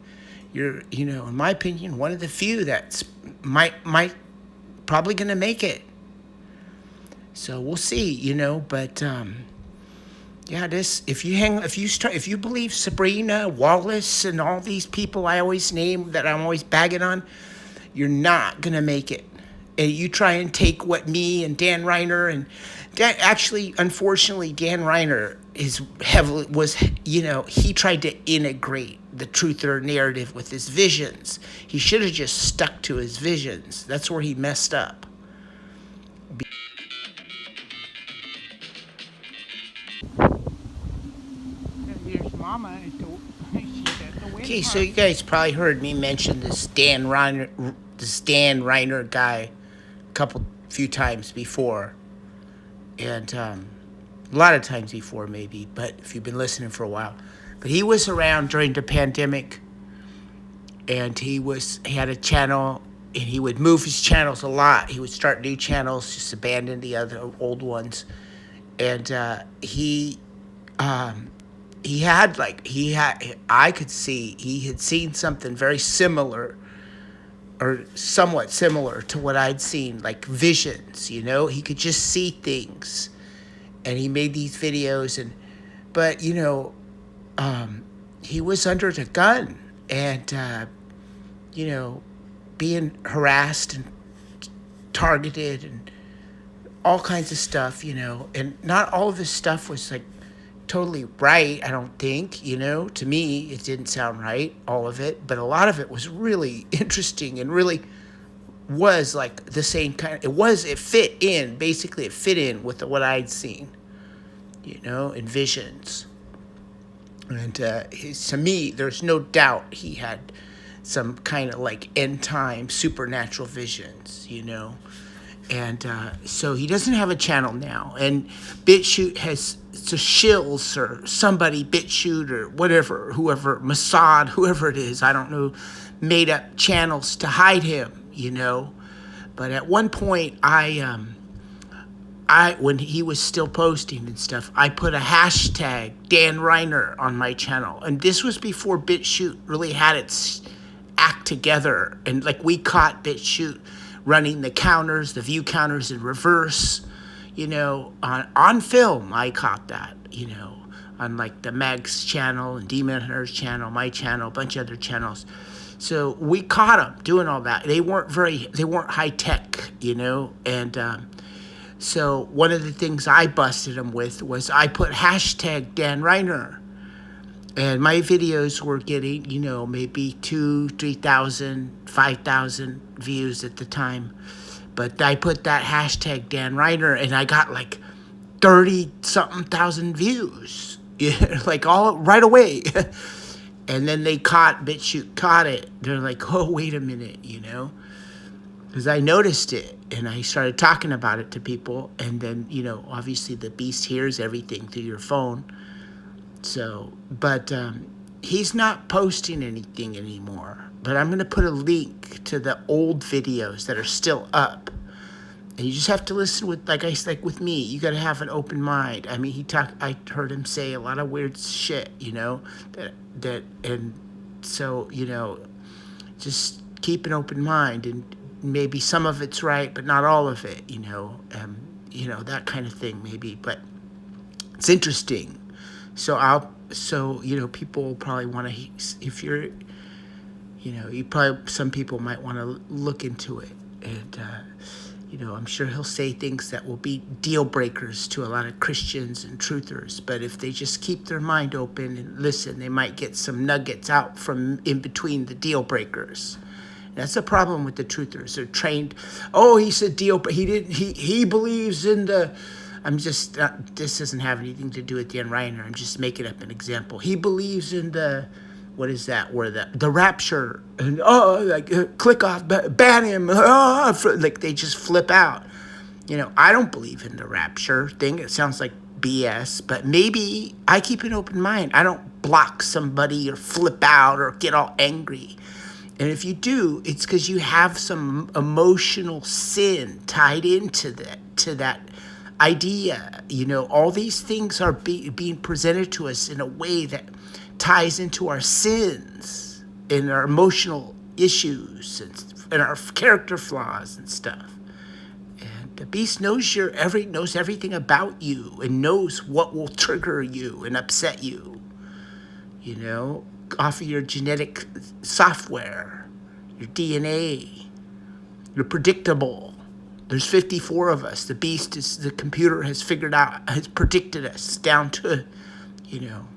You're, in my opinion, one of the few that's might probably gonna make it. So we'll see, but yeah, if you believe Sabrina, Wallace, and all these people I always name that I'm always bagging on, you're not gonna make it. and you try and take what me and Dan Ryner and actually, unfortunately, Dan Ryner he tried to integrate the truther narrative with his visions. He should have just stuck to his visions. That's where he messed up. Here's Mama she's at the wind Okay, so farm. you guys probably heard me mention this Dan Ryner guy few times before, and a lot of times before maybe, but if you've been listening for a while. But he was around during the pandemic, and he had a channel, and he would move his channels a lot. He would start new channels, just abandon the other old ones, and I could see he had seen something very similar or somewhat similar to what I'd seen, like visions, he could just see things, and he made these videos, but he was under the gun, and being harassed and targeted and all kinds of stuff, and not all of his stuff was like totally right, I don't think, to me it didn't sound right, all of it, but a lot of it was really interesting and really was like the same kind. It fit in, basically it fit in with what I'd seen, in visions. And to me, there's no doubt he had some kind of like end time supernatural visions, And so he doesn't have a channel now. And BitChute has shills or somebody, BitChute or whatever, whoever, Mossad, whoever it is, I don't know, made up channels to hide him, But at one point, when he was still posting and stuff, I put a hashtag Dan Ryner on my channel. And this was before BitChute really had its act together. And like we caught BitChute running the counters, the view counters in reverse, on film. I caught that, on like the Meg's channel and Demon Hunter's channel, my channel, a bunch of other channels. So we caught them doing all that. They weren't high tech, and so one of the things I busted them with was I put hashtag Dan Ryner. And my videos were getting, maybe 2,000, 3,000, 5,000 views at the time. But I put that hashtag Dan Ryner, and I got like 30-something thousand views. Like all right away. And then BitChute caught it. They're like, oh, wait a minute, Because I noticed it, and I started talking about it to people. And then, obviously the beast hears everything through your phone. So, but he's not posting anything anymore. But I'm going to put a link to the old videos that are still up. And you just have to listen with, like with me, you got to have an open mind. I mean, I heard him say a lot of weird shit, and so, just keep an open mind, and maybe some of it's right, but not all of it, that kind of thing maybe, but it's interesting. So people will probably want to, if you're, some people might want to look into it. And, I'm sure he'll say things that will be deal breakers to a lot of Christians and truthers. But if they just keep their mind open and listen, they might get some nuggets out from in between the deal breakers. That's the problem with the truthers. They're trained. Oh, he said deal, but he didn't. He believes in the. I'm just. This doesn't have anything to do with Dan Ryner. I'm just making up an example. He believes in the. What is that? Where the rapture and click off, ban him. Like they just flip out. I don't believe in the rapture thing. It sounds like BS, but maybe I keep an open mind. I don't block somebody or flip out or get all angry. And if you do, it's because you have some emotional sin tied into that idea. All these things are being presented to us in a way that ties into our sins and our emotional issues and our character flaws and stuff. And the beast knows knows everything about you and knows what will trigger you and upset you. Off of your genetic software, your DNA. You're predictable. There's 54 of us. The computer has predicted us down to, you know.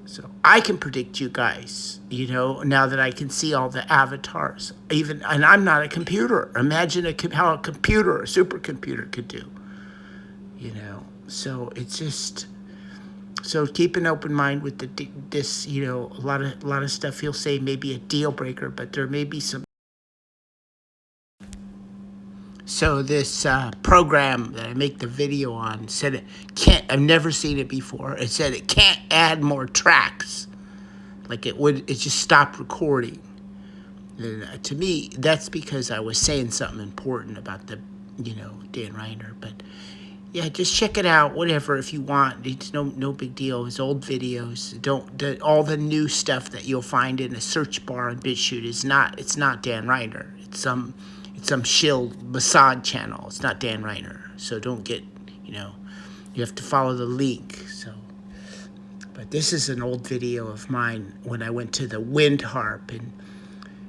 So I can predict you guys, you know, now that I can see all the avatars. And I'm not a computer. Imagine how a supercomputer could do, you know. So it's just, so keep an open mind with this, you know, a lot of stuff he'll say may be a deal breaker, but there may be some. So this program that I make the video on said it can't, I've never seen it before. It said it can't add more tracks. Like it just stopped recording. And to me, that's because I was saying something important about you know, Dan Ryner. But yeah, just check it out, whatever, if you want. It's no big deal. His old videos, all the new stuff that you'll find in a search bar on BitChute it's not Dan Ryner. It's some shill Mossad channel. It's not Dan Ryner. So don't get, you know, you have to follow the link. So, but this is an old video of mine when I went to the Wind Harp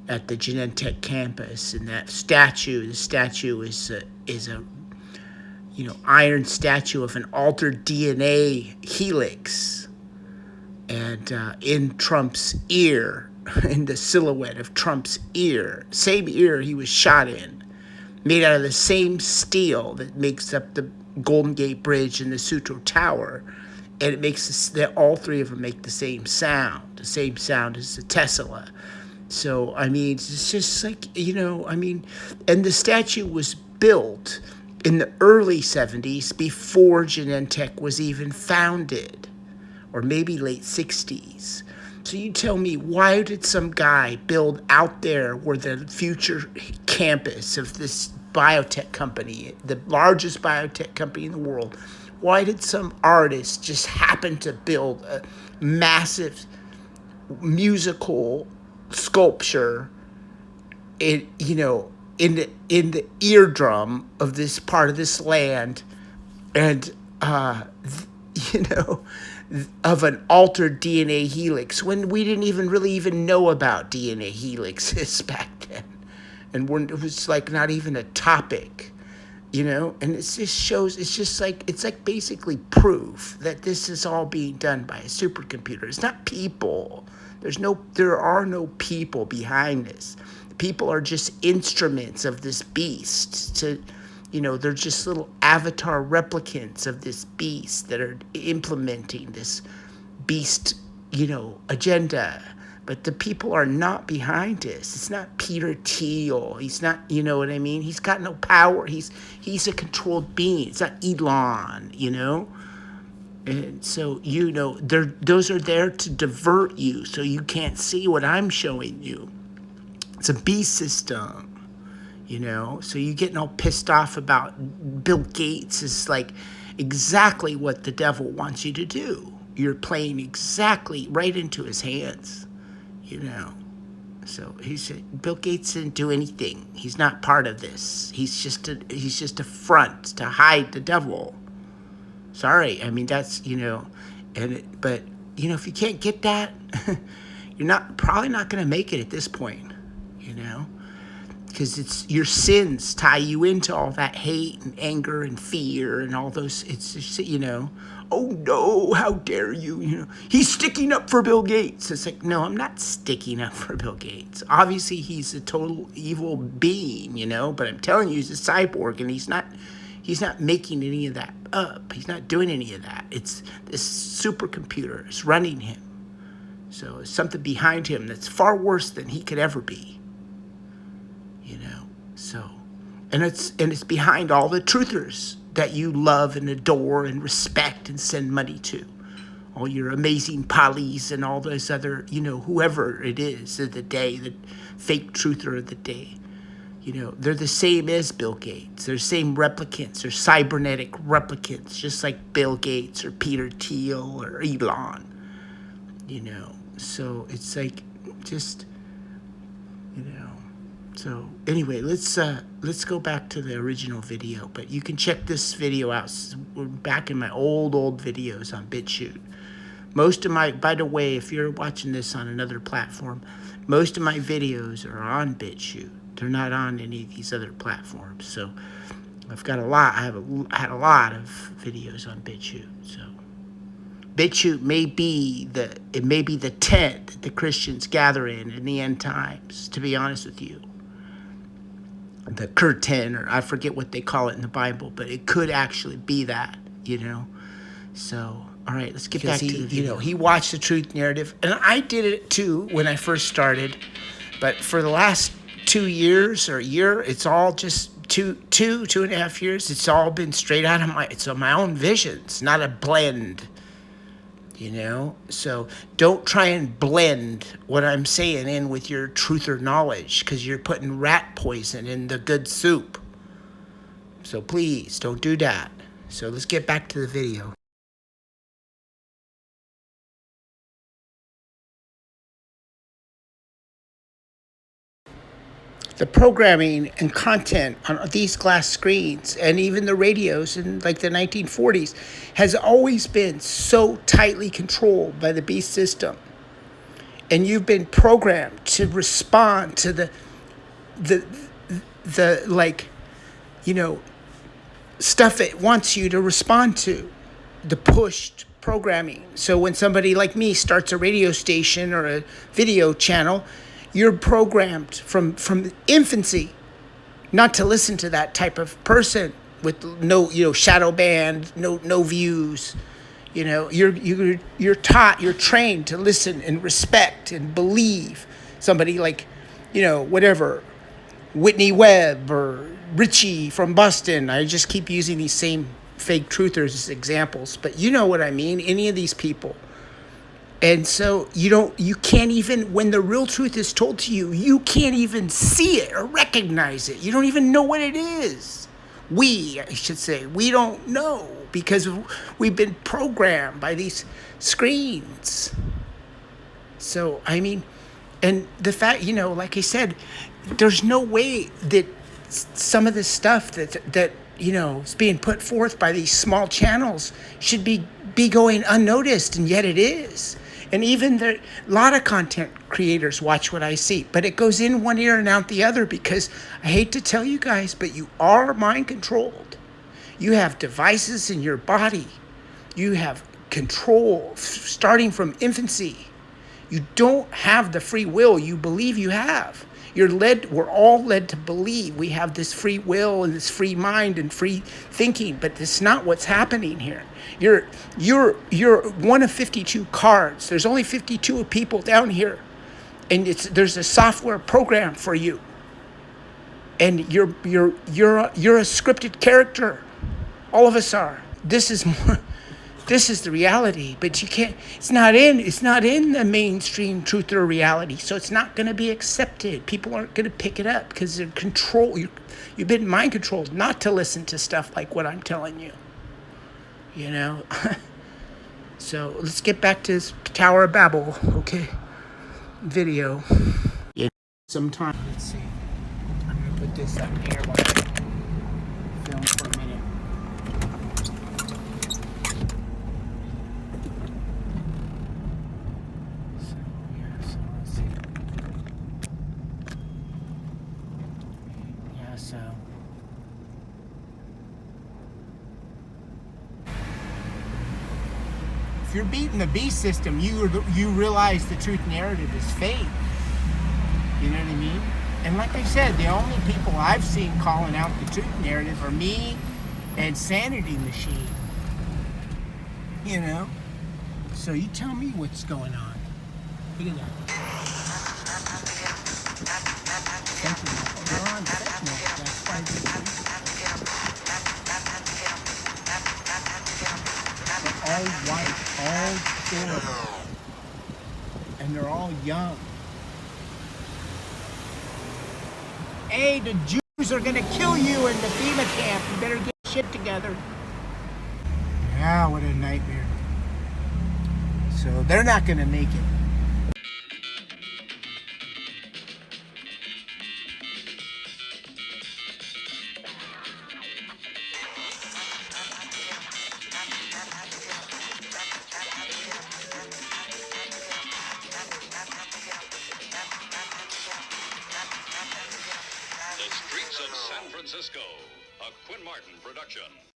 at the Genentech campus, and the statue is a you know, iron statue of an altered DNA helix, and in Trump's ear, in the silhouette of Trump's ear, same ear he was shot in, made out of the same steel that makes up the Golden Gate Bridge and the Sutro Tower, and it makes all three of them make the same sound as the Tesla. So, I mean, it's just like, you know, I mean, and the statue was built in the early 70s before Genentech was even founded, or maybe late 60s. So you tell me, why did some guy build out there where the future campus of this biotech company, the largest biotech company in the world, why did some artist just happen to build a massive musical sculpture in the eardrum of this part of this land, and you know, of an altered DNA helix, when we didn't even know about DNA helixes back then, and it was like not even a topic, you know. And it just shows, it's like basically proof that this is all being done by a supercomputer. It's not people. There are no people behind this. People are just instruments of this beast. They're just little avatar replicants of this beast that are implementing this beast, agenda. But the people are not behind this. It's not Peter Thiel. He's not, you know what I mean? He's got no power. He's a controlled being. It's not Elon, And so, those are there to divert you so you can't see what I'm showing you. It's a beast system. So you getting all pissed off about Bill Gates is like exactly what the devil wants you to do. You're playing exactly right into his hands, So Bill Gates didn't do anything. He's not part of this. He's just a front to hide the devil. Sorry, I mean that's but if you can't get that, you're probably not going to make it at this point, because it's your sins tie you into all that hate and anger and fear and all those. It's just, oh no, how dare you? He's sticking up for Bill Gates. It's like, no, I'm not sticking up for Bill Gates. Obviously, he's a total evil being, but I'm telling you, he's a cyborg, and he's not making any of that up. He's not doing any of that. It's this supercomputer is running him. So it's something behind him that's far worse than he could ever be. So, and it's behind all the truthers that you love and adore and respect and send money to. All your amazing polys and all those other, whoever it is of the day, the fake truther of the day. They're the same as Bill Gates. They're the same replicants. They're cybernetic replicants, just like Bill Gates or Peter Thiel or Elon. So it's like just, So anyway, let's go back to the original video. But you can check this video out. We're back in my old videos on BitChute. Most of by the way, if you're watching this on another platform, most of my videos are on BitChute. They're not on any of these other platforms. So I've got a lot. Had a lot of videos on BitChute. So BitChute may be the tent that the Christians gather in the end times. To be honest with you, the curtain, or I forget what they call it in the Bible, but it could actually be that. So, all right, let's get back to the video. He watched the truth narrative, and I did it too when I first started. But for the last 2 years or a year, it's all just two and a half years. It's all been straight out of my own visions, not a blend. So don't try and blend what I'm saying in with your truth or knowledge, because you're putting rat poison in the good soup. So please don't do that. So let's get back to the video. The programming and content on these glass screens and even the radios in like the 1940s has always been so tightly controlled by the beast system. And you've been programmed to respond to the stuff it wants you to respond to, the pushed programming. So when somebody like me starts a radio station or a video channel, you're programmed from infancy not to listen to that type of person with no shadow band, no views. You're taught, you're trained to listen and respect and believe somebody like whatever, Whitney Webb or Richie from Boston. I just keep using these same fake truthers as examples, but you know what I mean, any of these people. And so you can't even, when the real truth is told to you, you can't even see it or recognize it. You don't even know what it is. I should say, we don't know, because we've been programmed by these screens. So, I mean, and the fact, like I said, there's no way that some of this stuff that is being put forth by these small channels should be going unnoticed, and yet it is. And even a lot of content creators watch what I see, but it goes in one ear and out the other, because I hate to tell you guys, but you are mind controlled. You have devices in your body. You have control starting from infancy. You don't have the free will you believe you have. We're all led to believe we have this free will and this free mind and free thinking, but that's not what's happening here. You're one of 52 cards. There's only 52 people down here, and there's a software program for you, and you're a scripted character. All of us are. This is the reality, but you can't. It's not in the mainstream truth or reality, so it's not going to be accepted. People aren't going to pick it up because they're controlled. You've been mind controlled not to listen to stuff like what I'm telling you. So let's get back to this Tower of Babel, okay? Video. Sometime. Let's see. I'm gonna put this up here while I film for a minute. So if you're beating the beast system, you realize the truth narrative is fake. You know what I mean? And like I said, the only people I've seen calling out the truth narrative are me and Sanity Machine. So you tell me what's going on. Look at that. They're on fentanyl. That's why they're all white, all good, and they're all young. Hey, the Jews are gonna kill you in the FEMA camp. You better get shit together. Yeah, what a nightmare. So they're not gonna make it. Francisco, a Quinn Martin production.